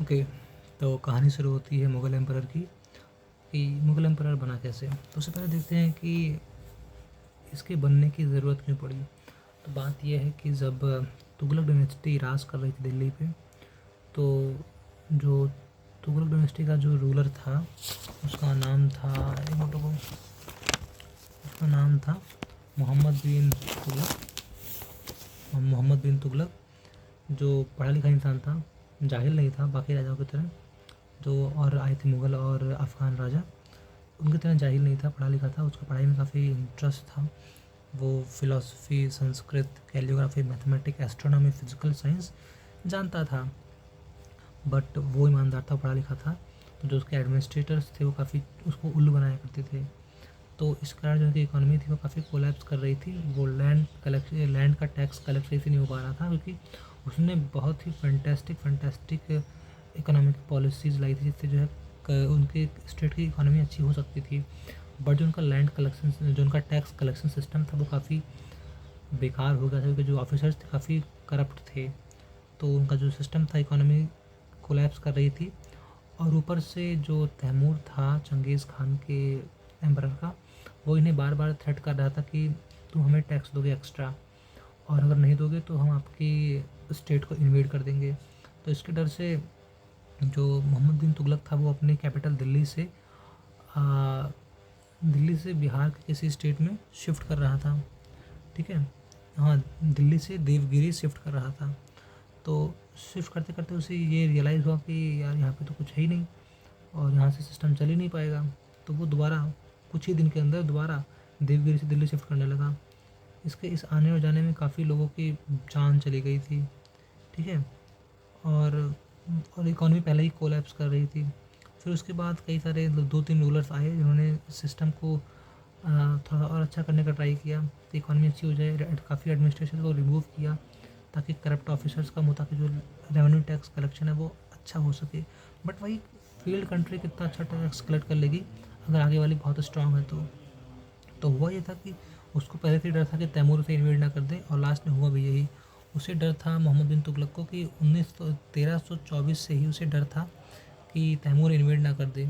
Okay. तो कहानी शुरू होती है मुग़ल एम्परर की, कि मुग़ल एम्परर बना कैसे। तो उससे पहले देखते हैं कि इसके बनने की ज़रूरत क्यों पड़ी। तो बात यह है कि जब तुगलक डायनेस्टी राज कर रही थी दिल्ली पे, तो जो तुगलक डायनेस्टी का जो रूलर था उसका नाम था, एक मिनट रुको, उसका नाम था मोहम्मद बिन तुगलक। मोहम्मद बिन तुगलक जो पढ़ा लिखा इंसान था, जाहिल नहीं था बाकी राजाओं की तरह, जो और आए थे मुग़ल और अफ़गान राजा, उनकी तरह जाहिल नहीं था, पढ़ा लिखा था, उसका पढ़ाई में काफ़ी इंटरेस्ट था। वो philosophy, Sanskrit, calligraphy, mathematics, astronomy, physical science जानता था, बट वो ईमानदार था, पढ़ा लिखा था। तो जो उसके एडमिनिस्ट्रेटर्स थे वो काफ़ी उसको उल्लू बनाया करते थे। तो इस कारण जो उनकी इकोनॉमी थी वो काफ़ी कोलैप्स कर रही थी। वो लैंड का टैक्स कलेक्ट सही से नहीं हो पा रहा था, क्योंकि उसने बहुत ही फैंटास्टिक इकोनॉमिक पॉलिसीज़ लाई थी, जिससे जो है उनके स्टेट की इकोनॉमी अच्छी हो सकती थी। बट जो उनका लैंड कलेक्शन, जो उनका टैक्स कलेक्शन सिस्टम था वो काफ़ी बेकार हो गया था, क्योंकि जो ऑफिसर्स थे काफ़ी करप्ट थे। तो उनका जो सिस्टम था, इकोनॉमी कोलैप्स कर रही थी। और ऊपर से जो तैमूर था चंगेज़ खान के एम्परर का, वो इन्हें बार बार थ्रेट कर रहा था कि तुम हमें टैक्स दोगे एक्स्ट्रा, और अगर नहीं दोगे तो हम आपकी स्टेट को इन्वेड कर देंगे। तो इसके डर से जो मोहम्मद बिन तुगलक था वो अपनी कैपिटल दिल्ली से बिहार के किसी स्टेट में शिफ्ट कर रहा था। ठीक है, हाँ, दिल्ली से देवगिरी शिफ्ट कर रहा था। तो शिफ्ट करते करते उसे ये रियलाइज़ हुआ कि यार यहाँ पे तो कुछ है ही नहीं, और यहाँ से सिस्टम चल ही नहीं पाएगा। तो वो दोबारा कुछ ही दिन के अंदर दोबारा देवगिरी से दिल्ली शिफ्ट करने लगा। इसके इस आने और जाने में काफ़ी लोगों की जान चली गई थी। ठीक है, और इकोनॉमी पहले ही कोलैप्स कर रही थी। फिर उसके बाद कई सारे 2-3 रूलर्स आए जिन्होंने सिस्टम को थोड़ा और अच्छा करने का ट्राई किया, तो इकोनॉमी अच्छी हो जाए। काफ़ी एडमिनिस्ट्रेशन को रिमूव किया ताकि करप्ट ऑफिसर्स कम हो, ताकि जो रेवेन्यू टैक्स कलेक्शन है वो अच्छा हो सके। बट वही, फील्ड कंट्री कितना अच्छा टैक्स कलेक्ट कर लेगी अगर आगे वाली बहुत स्ट्रांग है तो हुआ ये था कि उसको पहले से ही डर था कि तैमूर उसे इन्वेड ना कर दे, और लास्ट में हुआ भी यही। उसे डर था मोहम्मद बिन तुगलक को कि 1324 से ही उसे डर था कि तैमूर इन्वेड ना कर दे।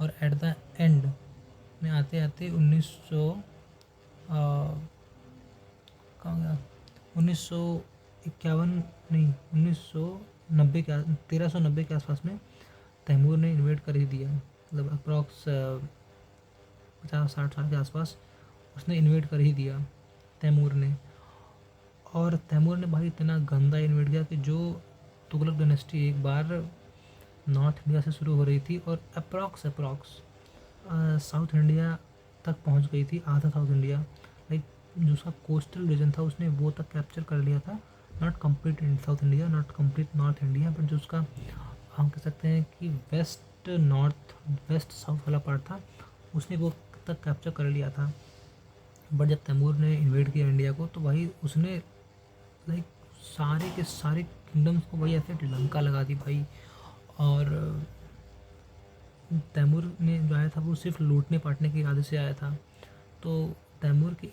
और एट द एंड में आते आते 1900 कहाँ गया, 1951 नहीं, 1990 के 1390 के आसपास में तैमूर ने इन्वेड कर ही दिया। मतलब अप्रॉक्स 50-60 साल के आसपास उसने इन्वेड कर ही दिया तैमूर ने। और तैमूर ने भाई इतना गंदा इन्वेड किया कि जो तुगलक डायनेस्टी एक बार नॉर्थ इंडिया से शुरू हो रही थी और अप्रॉक्स साउथ इंडिया तक पहुंच गई थी, आधा साउथ इंडिया, लाइक जो उसका कोस्टल रीजन था उसने वो तक कैप्चर कर लिया था। Not complete in south India, not complete north India, but जो उसका हम कह सकते हैं कि वेस्ट साउथ वाला पार्ट था, उसने वो तक कैप्चर कर लिया था। बट जब तैमूर ने इन्वेड किया इंडिया को, तो भाई उसने लाइक सारे के सारे किंगडम्स को भाई ऐसे लंका लगा दी भाई। और तैमूर ने जो आया था वो सिर्फ लूटने पाटने के इरादे से आया था। तो तैमूर के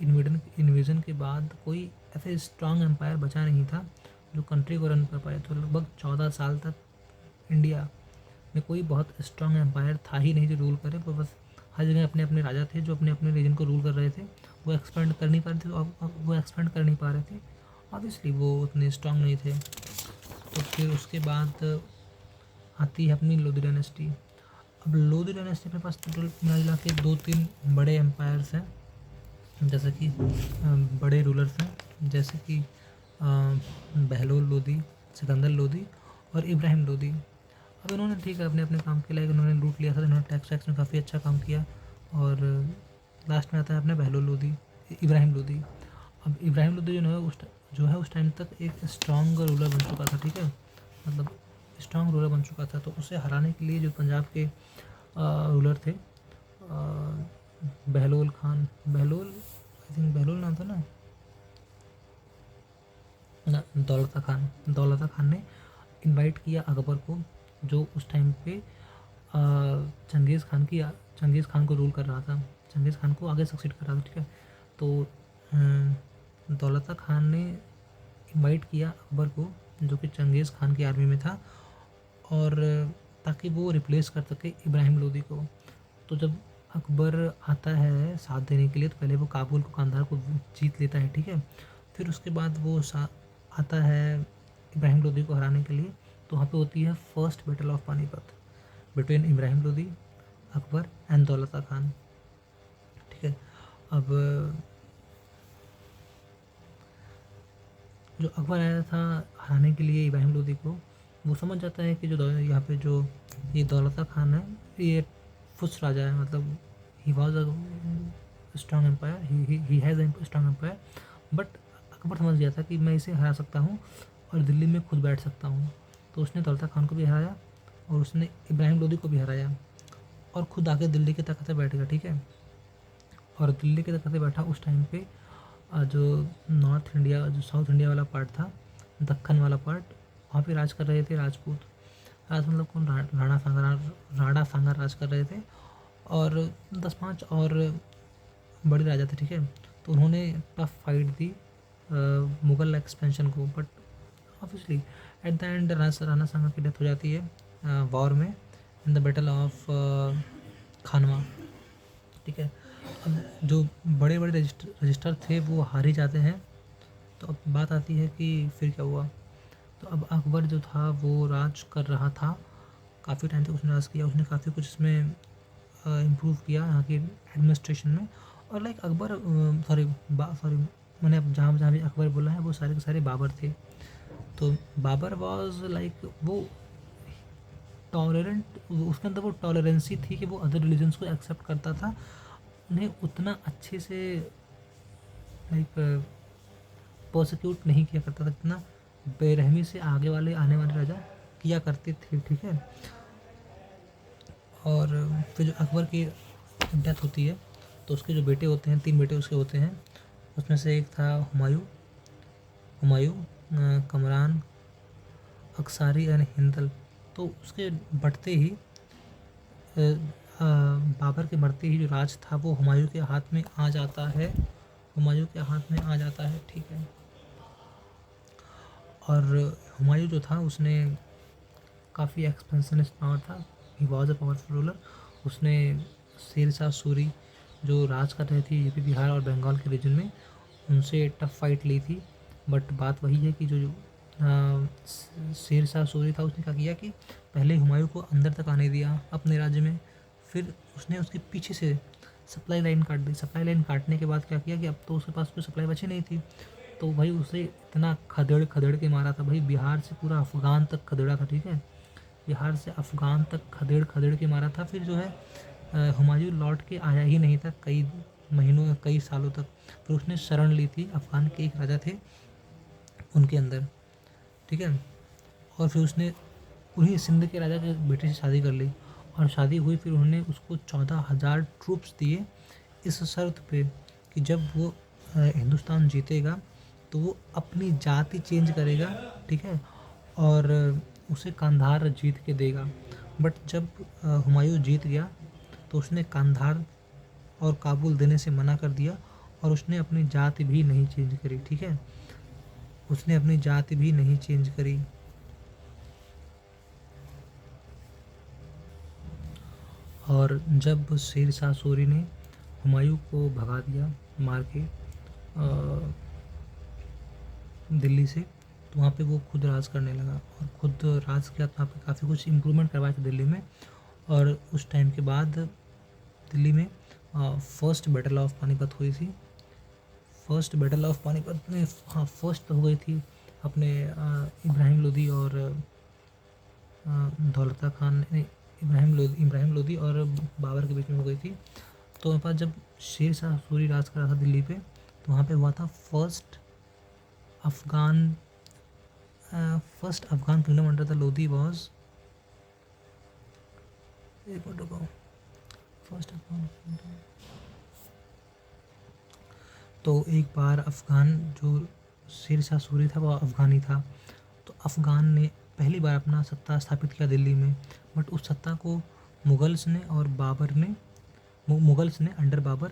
इन्वेजन के बाद कोई ऐसे स्ट्रांग एम्पायर बचा नहीं था जो कंट्री को रन कर पाए। तो लगभग 14 साल तक इंडिया में कोई बहुत स्ट्रांग एम्पायर था ही नहीं जो रूल करे। वो बस हर जगह अपने अपने राजा थे जो अपने अपने रीजन को रूल कर रहे थे। वो एक्सपेंड कर नहीं पा रहे थे, तो अब वो एक्सपेंड कर नहीं पा रहे थे, ऑब्वियसली वो उतने स्ट्रांग नहीं थे। तो फिर उसके बाद आती है अपनी लोधी डायनेस्टी। अब लोधी डायनेस्टी के पास टोटल मिला के 2-3 बड़े एम्पायर्स हैं, जैसे कि बड़े रूलर्स हैं, जैसे कि बहलोल लोधी, सिकंदर लोधी और इब्राहिम लोधी। अब इन्होंने ठीक है अपने अपने काम के लायक उन्होंने लूट लिया था, इन्होंने टैक्स वैक्स में काफ़ी अच्छा काम किया। और लास्ट में आता है अपना बहलोल लोधी, इब्राहिम लोधी। अब इब्राहिम लोधी जो है उस टाइम तक एक स्ट्रांग रूलर बन चुका था। ठीक है, मतलब स्ट्रांग रूलर बन चुका था। तो उसे हराने के लिए जो पंजाब के रूलर थे, बहलोल खान, बहलोल, आई थिंक बहलोल नाम था ना, दौलता खान ने इनवाइट किया अकबर को, जो उस टाइम पे चंगेज़ खान को रूल कर रहा था, चंगेज़ खान को आगे सक्सीड कर रहा था। ठीक है, तो दौलता खान ने इनवाइट किया अकबर को, जो कि चंगेज़ खान की आर्मी में था, और ताकि वो रिप्लेस कर सके इब्राहिम लोदी को। तो जब अकबर आता है साथ देने के लिए, तो पहले वो काबुल को, कांधार को जीत लेता है, ठीक है। फिर उसके बाद वो आता है इब्राहिम लोदी को हराने के लिए। तो वहाँ पे होती है first battle of Panipat between Ibrahim Lodi, Akbar and Daulat Khan, ठीक है। अब जो अकबर आया था हराने के लिए इब्राहिम लोदी को, वो समझ जाता है कि जो यहाँ पे जो ये दौलता खान है, ये फुस राजा है, मतलब he was a strong empire, he has a strong empire. But Akbar समझ गया था कि मैं इसे हरा सकता हूँ और दिल्ली में खुद बैठ सकता हूँ। तो उसने दौलता खान को भी हराया और उसने इब्राहिम लोदी को भी हराया और खुद आके दिल्ली के तख्त पे बैठ गया, ठीक है। और दिल्ली के तख्त पे बैठा उस टाइम पे जो नॉर्थ इंडिया, जो साउथ इंडिया वाला पार्ट था, दक्कन वाला पार्ट, वहाँ पे राज कर रहे थे राजपूत। राज मतलब कौन, राणा सांगा राज कर रहे थे, और 10-5 और बड़े राजा थे, ठीक है। तो उन्होंने टफ फाइट दी मुग़ल एक्सपेंशन को, but obviously at the end Rana Sanga की डेथ हो जाती है वॉर में, in the battle of Khanwa, ठीक है। अब जो बड़े बड़े रजिस्टर थे वो हार ही जाते हैं। तो अब बात आती है कि फिर क्या हुआ। तो अब अकबर जो था वो राज कर रहा था, काफ़ी टाइम तक उसने राज किया, उसने काफ़ी कुछ इसमें इम्प्रूव किया यहाँ की एडमिनिस्ट्रेशन में। और लाइक अकबर, सॉरी मैंने अब जहाँ जहाँ भी अकबर बोला है वो सारे के सारे बाबर थे। तो बाबर वॉज लाइक वो टॉलरेंट, उसके अंदर वो टॉलरेंसी थी कि वो अदर रिलीजन्स को एक्सेप्ट करता था। उन्हें उतना अच्छे से लाइक प्रोसिक्यूट नहीं किया करता था जितना बेरहमी से आगे वाले आने वाले राजा किया करते थे, ठीक है। और फिर जो अकबर की डेथ होती है, तो उसके जो बेटे होते हैं, 3 बेटे उसके होते हैं। उसमें से एक था हुमायूं, कमरान, अक्सारी एंड हिंदल। तो उसके बढ़ते ही बाबर के मरते ही जो राज था वो हुमायूं के हाथ में आ जाता है, हुमायूं के हाथ में आ जाता है, ठीक है। और हुमायूं जो था उसने काफ़ी एक्सपेंशनिस्ट पावर था, ही वॉज अ पावरफुल रूलर। उसने शेर शाह सूरी जो राज कर रहे थे यूपी, बिहार और बंगाल के रीजन में, उनसे टफ फाइट ली थी। बट बात वही है कि जो शेर शाह सूरी था, उसने क्या किया कि पहले हुमायूं को अंदर तक आने दिया अपने राज्य में, फिर उसने उसके पीछे से सप्लाई लाइन काट दी। सप्लाई लाइन काटने के बाद क्या किया कि अब तो उसके पास कोई सप्लाई बची नहीं थी। तो भाई उसे इतना खदेड़ खदेड़ के मारा था भाई, बिहार से पूरा अफ़गान तक खदेड़ा था, ठीक है। बिहार से अफ़गान तक खदेड़ खदेड़ के मारा था। फिर जो है हुमायूं लौट के आया ही नहीं था कई महीनों, कई सालों तक। फिर उसने शरण ली थी अफ़गान के एक राजा थे उनके अंदर, ठीक है। और फिर उसने उन्हीं सिंध के राजा के बेटे से शादी कर ली, और शादी हुई। फिर उन्होंने उसको 14,000 ट्रूप्स दिए इस शर्त पे कि जब वो हिंदुस्तान जीतेगा तो वो अपनी जाति चेंज करेगा, ठीक है, और उसे कांधार जीत के देगा। बट जब हुमायूं जीत गया तो उसने कांधार और काबुल देने से मना कर दिया, और उसने अपनी जाति भी नहीं चेंज करी, ठीक है। उसने अपनी जाति भी नहीं चेंज करी। और जब शेर शाह सूरी ने हुमायूं को भगा दिया मार के दिल्ली से, तो वहाँ पे वो खुद राज करने लगा, और खुद राज किया तो वहाँ पे काफ़ी कुछ इम्प्रूवमेंट करवाया था दिल्ली में। और उस टाइम के बाद दिल्ली में फर्स्ट बैटल ऑफ पानीपत हुई थी। फर्स्ट बैटल ऑफ पानीपत में, हाँ, फर्स्ट तो हो गई थी अपने इब्राहिम लोदी और दौलता खान, इब्राहिम लोदी और बाबर के बीच में हो गई थी। तो वहाँ पर जब शेर शाह सूरी राज कर रहा था दिल्ली पे, तो वहाँ पे हुआ था Afghan first Afghan kingdom under the Lodhi was, एक मिनट रुको, फर्स्ट अफगान। तो एक बार अफ़गान जो शेर शाह सूरी था वो अफ़गानी था। तो अफ़गान ने पहली बार अपना सत्ता स्थापित किया दिल्ली में, बट उस सत्ता को मुगल्स ने और बाबर ने मुगल्स ने अंडर बाबर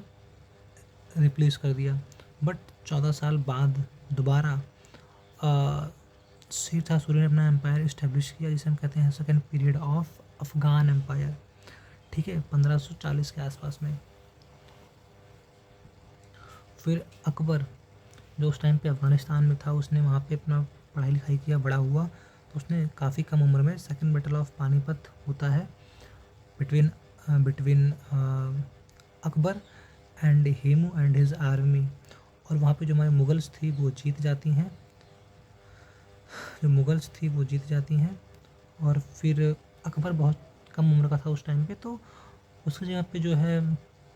रिप्लेस कर दिया। बट 14 साल बाद दोबारा शेर शाह सूरी ने अपना एम्पायर इस्टेब्लिश किया, जिसे हम कहते हैं second period of Afghan empire, ठीक है, 1540 के आसपास में। फिर अकबर जो उस टाइम पे अफ़गानिस्तान में था, उसने वहाँ पे अपना पढ़ाई लिखाई किया, बड़ा हुआ, तो उसने काफ़ी कम उम्र में सेकेंड बैटल ऑफ पानीपत होता है between between Akbar and Hemu and his army, और वहाँ पे जो हमारे मुगल्स थी वो जीत जाती हैं, जो मुगल्स थी वो जीत जाती हैं। और फिर अकबर बहुत कम उम्र का था उस टाइम पे, तो उसकी जगह पे जो है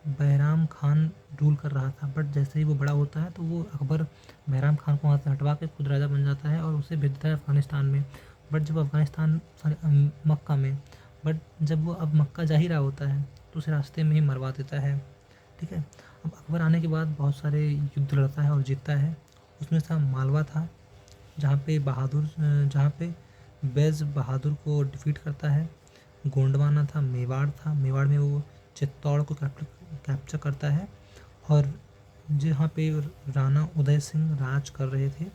बैराम खान रूल कर रहा था। बट जैसे ही वो बड़ा होता है तो वो अकबर बैराम खान को वहाँ से हटवा के खुद राजा बन जाता है और उसे भेज देता है अफ़गानिस्तान में। बट जब अफ़गानिस्तान मक्का में, बट जब वो अब मक्का जा ही रहा होता है तो उसे रास्ते में ही मरवा देता है, ठीक है। अब अकबर आने के बाद बहुत सारे युद्ध लड़ता है और जीतता है। उसमें था मालवा था, जहाँ पे बैज़ बहादुर को डिफीट करता है। गोंडवाना था, मेवाड़ था, मेवाड़ में वो चित्तौड़ को कैप्चर करता है। और जहाँ पे राणा उदय सिंह राज कर रहे थे,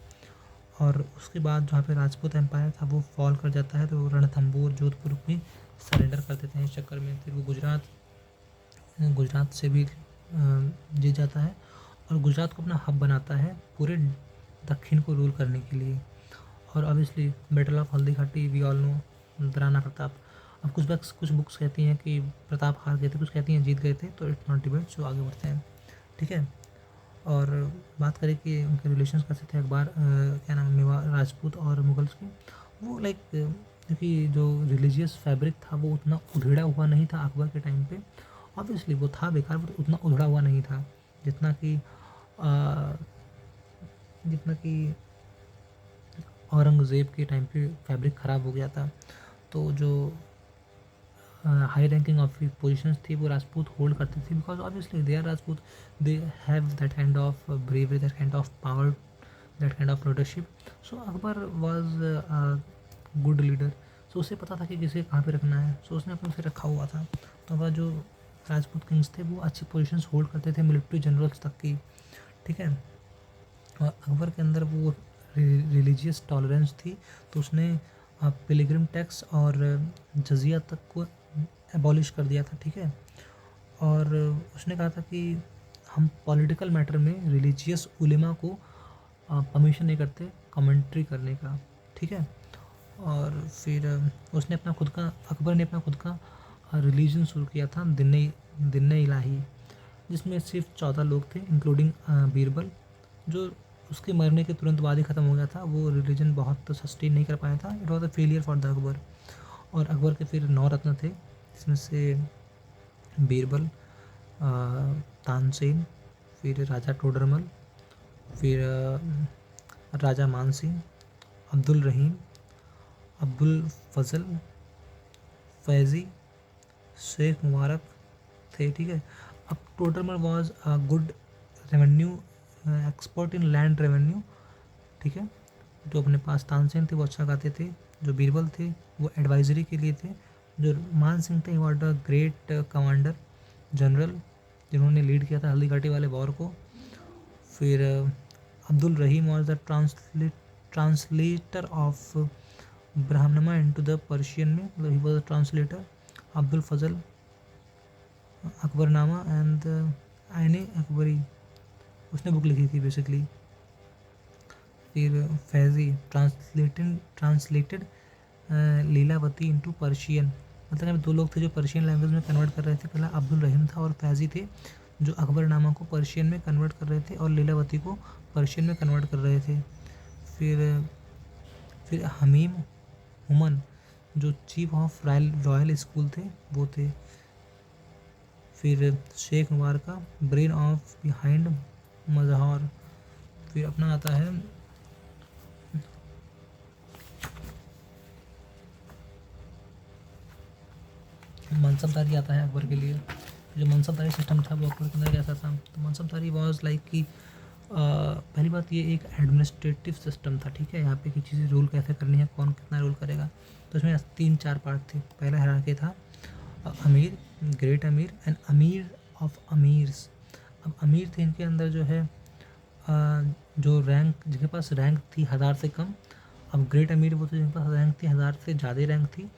और उसके बाद जहाँ पे राजपूत एम्पायर था वो फॉल कर जाता है, तो रणथंबोर जोधपुर भी सरेंडर कर देते हैं इस चक्कर में। फिर वो गुजरात से भी जीत जाता है और गुजरात को अपना हब बनाता है पूरे दक्षिण को रूल करने के लिए। और obviously battle of Haldi Ghati we all know, Rana Pratap. अब कुछ बुक्स कहती हैं कि प्रताप हार गए थे, कुछ कहती हैं जीत गए थे, तो इट्स नॉट डिबेट, जो आगे बढ़ते हैं, ठीक है। और बात करें कि उनके रिलेशंस कैसे थे, क्या नाम है, मेवाड़ राजपूत और मुगल्स की, वो लाइक, क्योंकि जो रिलीजियस फैब्रिक था वो उतना उधेड़ा हुआ नहीं था अकबर के टाइम पे। ऑब्वियसली वो था बेकार, बट उतना उधड़ा हुआ नहीं था जितना कि अ, जितना कि औरंगज़ेब के टाइम पे फैब्रिक ख़राब हो गया था। तो जो हाई रैंकिंग ऑफ पोजीशंस थी वो राजपूत होल्ड करते थे, because obviously they are Rajput, they have that kind of bravery, that kind of power, that kind of leadership. So Akbar was a good leader, so उसे पता था कि किसे कहाँ पे रखना है, सो उसने अपने से रखा हुआ था। तो वह जो राजपूत किंग्स थे वो अच्छी पोजीशंस होल्ड करते थे, मिलिट्री जनरल्स तक की, ठीक है। और अकबर के अंदर वो रिलीजियस टॉलरेंस थी, तो उसने पिलग्रिम टैक्स और जजिया तक को एबॉलिश कर दिया था, ठीक है। और उसने कहा था कि हम पॉलिटिकल मैटर में रिलीजियस उलेमा को परमिशन नहीं करते कमेंट्री करने का, ठीक है। और फिर उसने अपना खुद का अकबर ने अपना खुद का रिलीजन शुरू किया था, दिन्ने इलाही, जिसमें सिर्फ 14 लोग थे इंक्लूडिंग बीरबल, जो उसके मरने के तुरंत बाद ही ख़त्म हो गया था। वो रिलीजन बहुत सस्टेन नहीं कर पाया था, it was a failure for the Akbar. और अकबर के फिर 9 रत्न थे, जिसमें से बीरबल, तानसेन, फिर राजा टोडरमल, फिर राजा मानसिंह, अब्दुल रहीम, अब्दुल फजल, फैज़ी, शेख मुबारक थे, ठीक है। अब Todarmal was a good revenue expert in land revenue, ठीक है। जो अपने पास तानसेन थे वो अच्छा गाते थे, जो बीरबल थे वो एडवाइजरी के लिए थे, जो मान सिंह थे was a great commander general, जिन्होंने लीड किया था हल्दी घाटी वाले वॉर को। फिर Abdul Rahim was the translator of ब्राह्मणमा इनटू द पर्शियन में, मतलब he was a translator. Abdul Fazl Akbarnama and Ain Akbari, उसने बुक लिखी थी बेसिकली। फिर Faizi translated Lilavati into Persian, मतलब 2 लोग थे जो पर्शियन लैंग्वेज में कन्वर्ट कर रहे थे। पहला अब्दुल रहीम था और फैज़ी थे, जो अकबरनामा को पर्शियन में कन्वर्ट कर रहे थे और लीलावती को पर्शियन में कन्वर्ट कर रहे थे। फिर हमीम हुमन, जो चीफ ऑफ रॉयल स्कूल थे वो थे। फिर शेख मुबारक, ब्रेन ऑफ बिहाइंड मजहर। फिर अपना आता है मनसबदारी, आता है अकबर के लिए। जो मनसबदारी सिस्टम था वो अकबर के अंदर कैसा था, तो मनसबदारी वॉज लाइक कि पहली बात ये एक एडमिनिस्ट्रेटिव सिस्टम था, ठीक है। यहाँ पे कि चीज़ें रूल कैसे करनी है, कौन कितना रूल करेगा, तो इसमें 3-4 पार्ट थे। पहला हायरार्की था अमीर, ग्रेट अमीर एंड अमीर ऑफ अमीर्स। अब अमीर थे, इनके अंदर जो है जो रैंक, जिनके पास रैंक थी 1000 से कम, अब ग्रेट अमीर वो थे जिनके पास रैंक थी 1000 से ज़्यादा रैंक थी,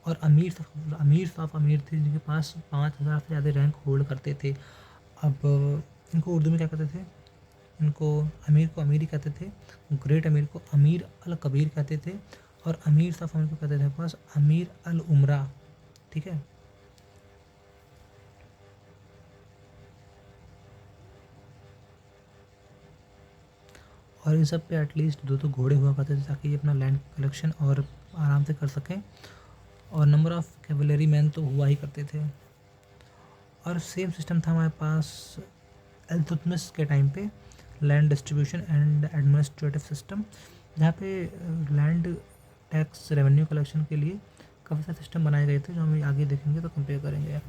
और अमीर साफ अमीर थे जिनके पास 5000 से ज़्यादा रैंक होल्ड करते थे। अब इनको उर्दू में क्या कहते थे? इनको अमीर को अमीर ही कहते थे, ग्रेट अमीर को अमीर अल कबीर कहते थे, और अमीर साफ अमीर को कहते थे बस अमीर अल उमरा। ठीक है। और इन सब पे एटलीस्ट 2 घोड़े हुआ करते थे ताकि ये अपना लैंड कलेक्शन और आराम से कर सकें, और नंबर ऑफ़ कैवलरी मैन तो हुआ ही करते थे। और सेम सिस्टम था हमारे पास इल्तुतमिश के टाइम पे, land distribution and administrative system, जहाँ पे लैंड टैक्स रेवेन्यू कलेक्शन के लिए काफ़ी सारे सिस्टम बनाए गए थे जो हम आगे देखेंगे तो कंपेयर करेंगे।